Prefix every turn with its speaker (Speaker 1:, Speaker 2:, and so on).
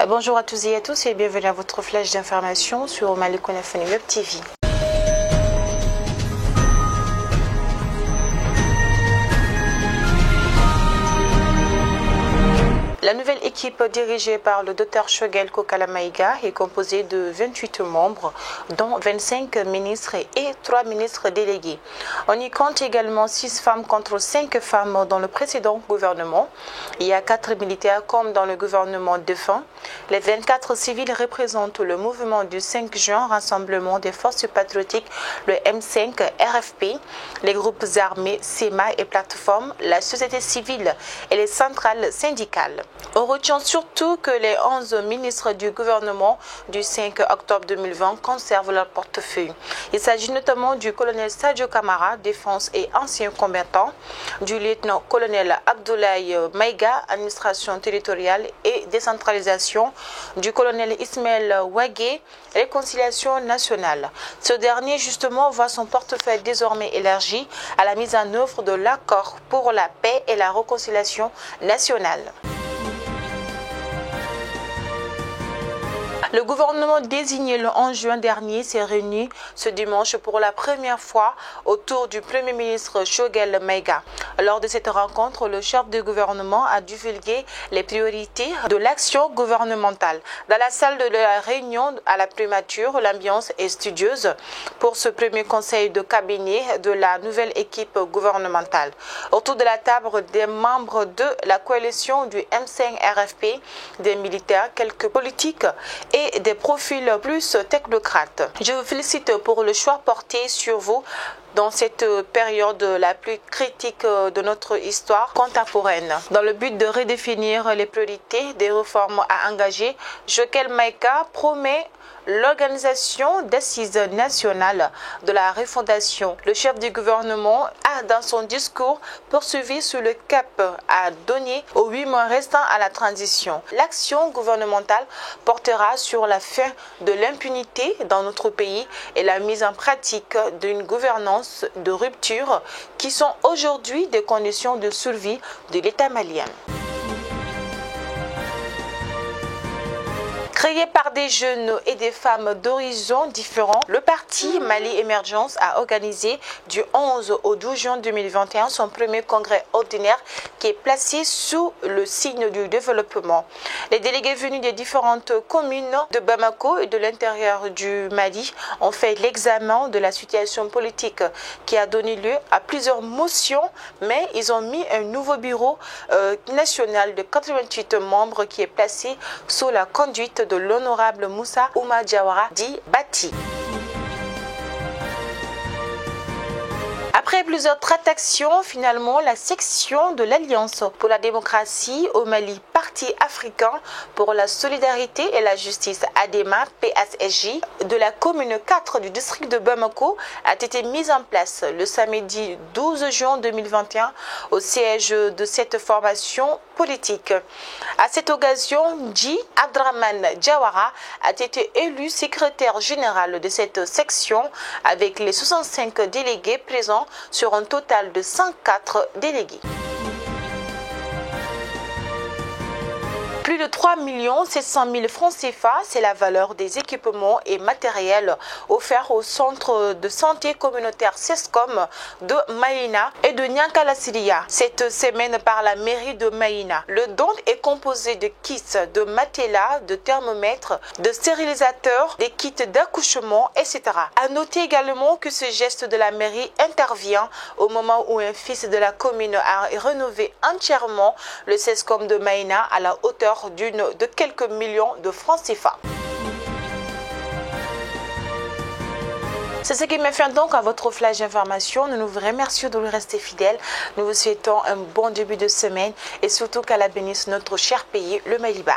Speaker 1: Bonjour à tous et à tous et bienvenue à votre flash d'information sur Malicoune FM Web TV. La nouvelle équipe dirigée par le Dr Choguel Kokala Maïga est composée de 28 membres, dont 25 ministres et 3 ministres délégués. On y compte également 6 femmes contre 5 femmes dans le précédent gouvernement. Il y a 4 militaires comme dans le gouvernement défunt. Les 24 civils représentent le mouvement du 5 juin, Rassemblement des forces patriotiques, le M5 RFP, les groupes armés, SEMA et plateformes, la société civile et les centrales syndicales. On retient surtout que les 11 ministres du gouvernement du 5 octobre 2020 conservent leur portefeuille. Il s'agit notamment du colonel Sadio Kamara, défense et ancien combattant, du lieutenant-colonel Abdoulaye Maïga, administration territoriale et décentralisation, du colonel Ismaël Ouagé, réconciliation nationale. Ce dernier, justement, voit son portefeuille désormais élargi à la mise en œuvre de l'accord pour la paix et la réconciliation nationale. Le gouvernement désigné le 11 juin dernier s'est réuni ce dimanche pour la première fois autour du Premier ministre Choguel Maïga. Lors de cette rencontre, le chef du gouvernement a divulgué les priorités de l'action gouvernementale. Dans la salle de la réunion à la primature, l'ambiance est studieuse pour ce premier conseil de cabinet de la nouvelle équipe gouvernementale. Autour de la table, des membres de la coalition du M5 RFP, des militaires, quelques politiques et des profils plus technocrates. Je vous félicite pour le choix porté sur vous dans cette période la plus critique de notre histoire contemporaine. Dans le but de redéfinir les priorités des réformes à engager, Choguel Maïga promet l'organisation d'assises nationales de la refondation. Le chef du gouvernement a, dans son discours, poursuivi sur le cap à donner aux 8 mois restants à la transition. L'action gouvernementale portera sur la fin de l'impunité dans notre pays et la mise en pratique d'une gouvernance de rupture qui sont aujourd'hui des conditions de survie de l'État malien. Créé par des jeunes et des femmes d'horizons différents, le parti Mali Émergence a organisé du 11 au 12 juin 2021 son premier congrès ordinaire qui est placé sous le signe du développement. Les délégués venus des différentes communes de Bamako et de l'intérieur du Mali ont fait l'examen de la situation politique qui a donné lieu à plusieurs motions, mais ils ont mis un nouveau bureau national de 88 membres qui est placé sous la conduite de l'honorable Moussa Oumar Diawara dit Bati. Après plusieurs tractations, finalement, la section de l'Alliance pour la démocratie au Mali, Parti africain pour la solidarité et la justice ADEMA, PSSJ, de la commune 4 du district de Bamako a été mise en place le samedi 12 juin 2021 au siège de cette formation politique. À cette occasion, Dji Abdraman Diawara a été élu secrétaire général de cette section avec les 65 délégués présents sur un total de 104 délégués. Plus de 3 700 000 francs CFA, c'est la valeur des équipements et matériels offerts au centre de santé communautaire CESCOM de Maïna et de Niankala-Siria cette semaine par la mairie de Maïna. Le don est composé de kits, de matelas, de thermomètres, de stérilisateurs, des kits d'accouchement, etc. À noter également que ce geste de la mairie intervient au moment où un fils de la commune a rénové entièrement le CESCOM de Maïna à la hauteur de quelques millions de francs CFA. C'est ce qui met fin donc à votre flash d'information. Nous vous remercions de nous rester fidèles. Nous vous souhaitons un bon début de semaine et surtout qu'Allah bénisse notre cher pays, le Maliba.